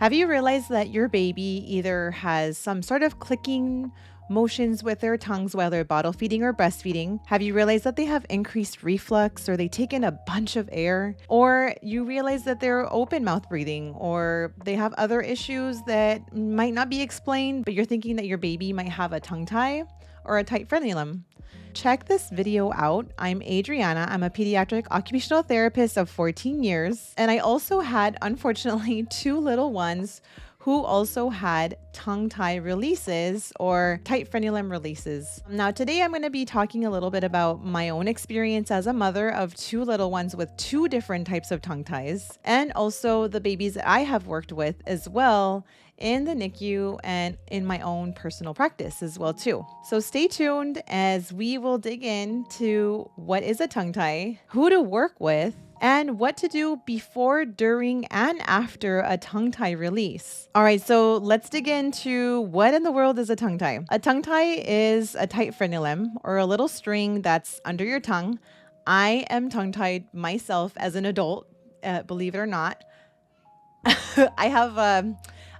Have you realized that your baby either has some sort of clicking motions with their tongues while they're bottle feeding or breastfeeding? Have you realized that they have increased reflux or they take in a bunch of air? Or you realize that they're open mouth breathing or they have other issues that might not be explained, but you're thinking that your baby might have a tongue tie or a tight frenulum? Check this video out. I'm Adriana. I'm a pediatric occupational therapist of 14 years. And I also had, unfortunately, 2 little ones who also had tongue tie releases or tight frenulum releases. Now, today I'm going to be talking a little bit about my own experience as a mother of 2 little ones with 2 different types of tongue ties, and also the babies that I have worked with as well in the NICU and in my own personal practice as well too. So stay tuned as we will dig into what is a tongue tie, who to work with, and what to do before, during, and after a tongue tie release. All right, so let's dig into what in the world is a tongue tie. A tongue tie is a tight frenulum or a little string that's under your tongue. I am tongue tied myself as an adult, believe it or not. I have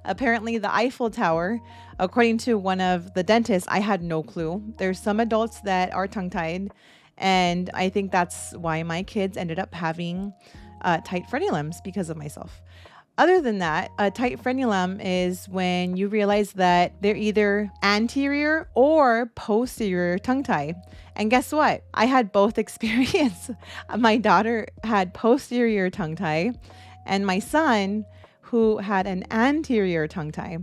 apparently the Eiffel Tower. According to one of the dentists, I had no clue. There's some adults that are tongue tied, and I think that's why my kids ended up having tight frenulums because of myself. Other than that, a tight frenulum is when you realize that they're either anterior or posterior tongue tie. And guess what? I had both experience. My daughter had posterior tongue tie, and my son, who had an anterior tongue tie,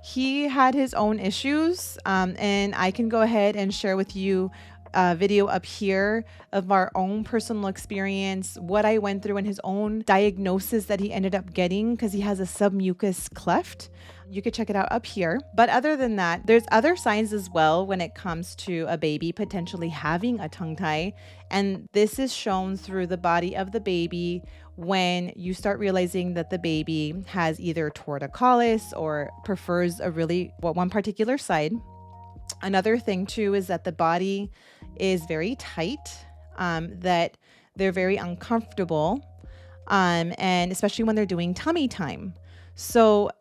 he had his own issues. And I can go ahead and share with you a video up here of our own personal experience, what I went through and his own diagnosis that he ended up getting because he has a submucous cleft. You could check it out up here. But other than that, there's other signs as well when it comes to a baby potentially having a tongue tie. And this is shown through the body of the baby when you start realizing that the baby has either torticollis or prefers one particular side. Another thing too is that the body is very tight, that they're very uncomfortable, and especially when they're doing tummy time. So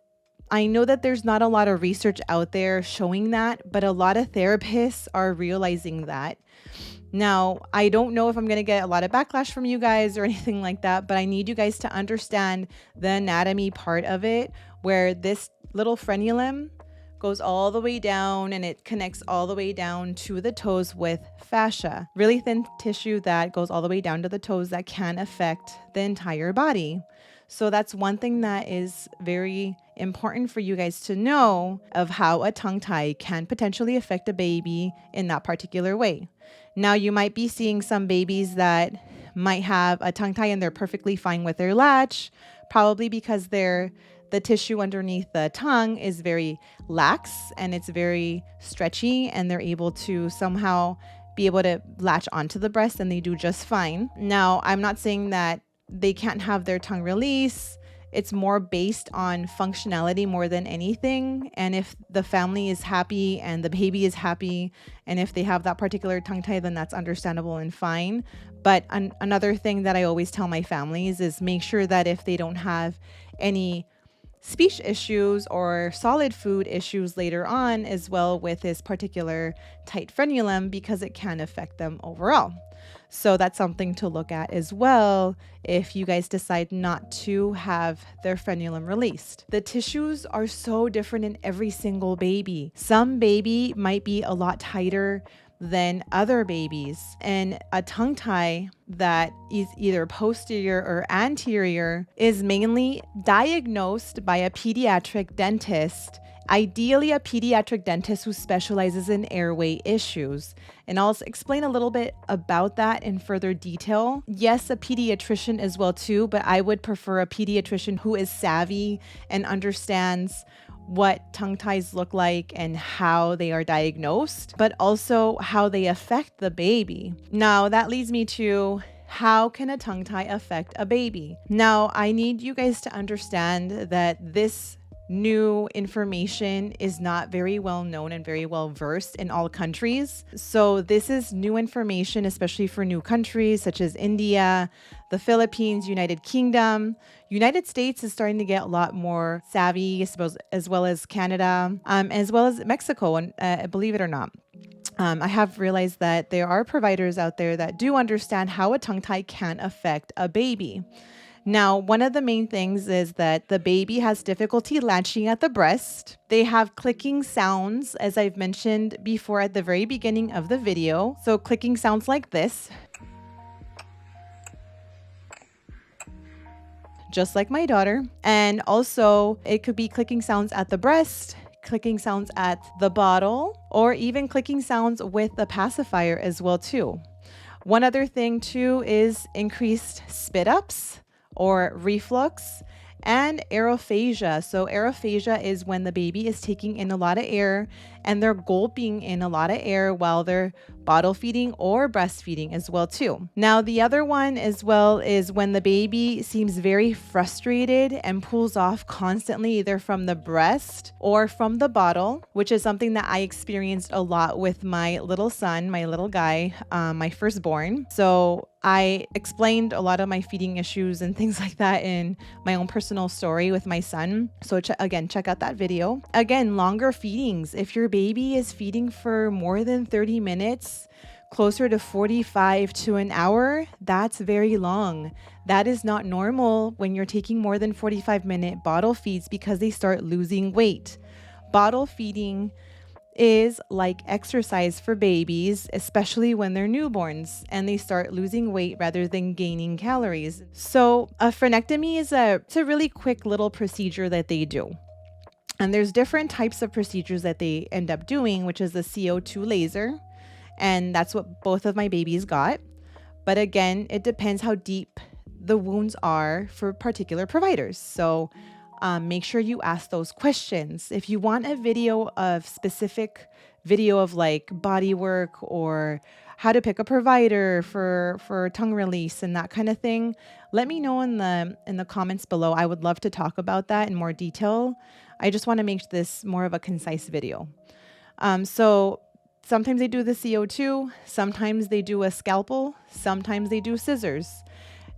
I know that there's not a lot of research out there showing that, but a lot of therapists are realizing that. Now, I don't know if I'm going to get a lot of backlash from you guys or anything like that, but I need you guys to understand the anatomy part of it, where this little frenulum goes all the way down and it connects all the way down to the toes with fascia, really thin tissue that goes all the way down to the toes that can affect the entire body. So that's one thing that is very important for you guys to know of how a tongue tie can potentially affect a baby in that particular way. Now, you might be seeing some babies that might have a tongue tie and they're perfectly fine with their latch, probably because the tissue underneath the tongue is very lax and it's very stretchy, and they're able to somehow be able to latch onto the breast, and they do just fine. Now, I'm not saying that they can't have their tongue release. It's more based on functionality more than anything. And if the family is happy and the baby is happy, and if they have that particular tongue tie, then that's understandable and fine. But another thing that I always tell my families is make sure that if they don't have any speech issues or solid food issues later on as well with this particular tight frenulum, because it can affect them overall. So that's something to look at as well if you guys decide not to have their frenulum released. The tissues are so different in every single baby. Some baby might be a lot tighter than other babies, and a tongue tie that is either posterior or anterior is mainly diagnosed by a pediatric dentist, ideally a pediatric dentist who specializes in airway issues. And I'll explain a little bit about that in further detail. Yes, a pediatrician as well too, but I would prefer a pediatrician who is savvy and understands what tongue ties look like and how they are diagnosed, but also how they affect the baby. Now, that leads me to how can a tongue tie affect a baby? Now, I need you guys to understand that this new information is not very well known and very well versed in all countries. So this is new information, especially for new countries such as India, the Philippines, United Kingdom. United States is starting to get a lot more savvy, I suppose, as well as Canada, as well as Mexico, and believe it or not. I have realized that there are providers out there that do understand how a tongue tie can affect a baby. Now, one of the main things is that the baby has difficulty latching at the breast. They have clicking sounds, as I've mentioned before at the very beginning of the video. So clicking sounds like this, just like my daughter. And also it could be clicking sounds at the breast, clicking sounds at the bottle, or even clicking sounds with the pacifier as well too. One other thing too is increased spit ups or reflux and aerophagia. So aerophagia is when the baby is taking in a lot of air and they're gulping in a lot of air while they're bottle feeding or breastfeeding as well too. Now, the other one as well is when the baby seems very frustrated and pulls off constantly, either from the breast or from the bottle, which is something that I experienced a lot with my little son, my little guy, my firstborn. So I explained a lot of my feeding issues and things like that in my own personal story with my son. So again, check out that video. Again, longer feedings. If your baby is feeding for more than 30 minutes, closer to 45 to an hour, that's very long. That is not normal when you're taking more than 45-minute bottle feeds because they start losing weight. Bottle feeding is like exercise for babies, especially when they're newborns and they start losing weight rather than gaining calories. So a frenectomy is it's a really quick little procedure that they do. And there's different types of procedures that they end up doing, which is the CO2 laser. And that's what both of my babies got. But again, it depends how deep the wounds are for particular providers. So make sure you ask those questions. If you want a video of specific video of like body work or how to pick a provider for tongue release and that kind of thing, let me know in the comments below. I would love to talk about that in more detail. I just want to make this more of a concise video. So sometimes they do the CO2, sometimes they do a scalpel, sometimes they do scissors.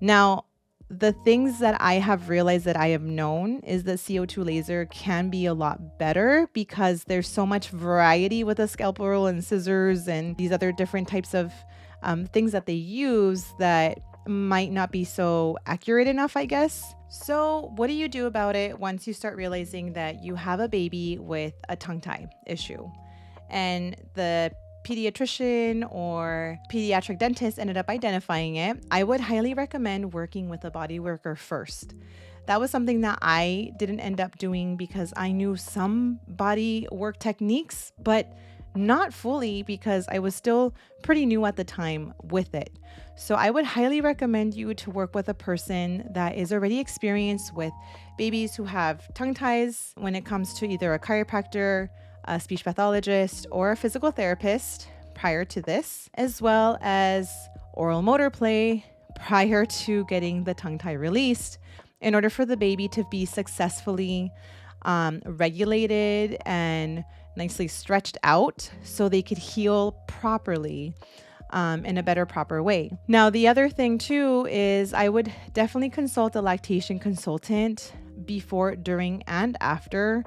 Now, the things that I have realized that I have known is that CO2 laser can be a lot better because there's so much variety with a scalpel and scissors and these other different types of things that they use that might not be so accurate enough, I guess. So what do you do about it once you start realizing that you have a baby with a tongue tie issue and the pediatrician or pediatric dentist ended up identifying it? I would highly recommend working with a body worker first. That was something that I didn't end up doing because I knew some body work techniques, but not fully because I was still pretty new at the time with it. So I would highly recommend you to work with a person that is already experienced with babies who have tongue ties when it comes to either a chiropractor, a speech pathologist, or a physical therapist prior to this, as well as oral motor play prior to getting the tongue tie released in order for the baby to be successfully regulated and nicely stretched out so they could heal properly in a better, proper way. Now, the other thing too is I would definitely consult a lactation consultant before, during, and after.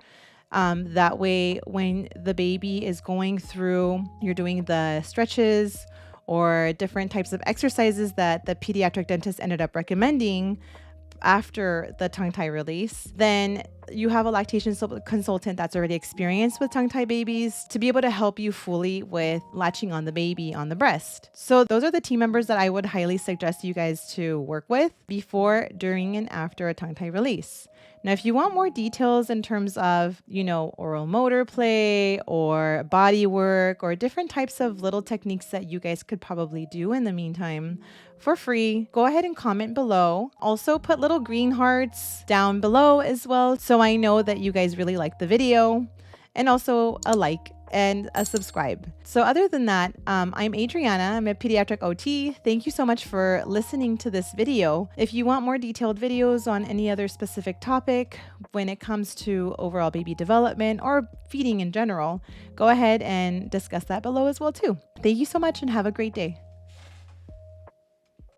That way, when the baby is going through, you're doing the stretches or different types of exercises that the pediatric dentist ended up recommending after the tongue tie release, then you have a lactation consultant that's already experienced with tongue tie babies to be able to help you fully with latching on the baby on the breast. So those are the team members that I would highly suggest you guys to work with before, during, and after a tongue tie release. Now, if you want more details in terms of, oral motor play or body work or different types of little techniques that you guys could probably do in the meantime for free, go ahead and comment below. Also put little green hearts down below as well, so I know that you guys really like the video, and also a like and a subscribe. So other than that, I'm Adriana. I'm a pediatric OT. Thank you so much for listening to this video. If you want more detailed videos on any other specific topic when it comes to overall baby development or feeding in general, go ahead and discuss that below as well too. Thank you so much and have a great day.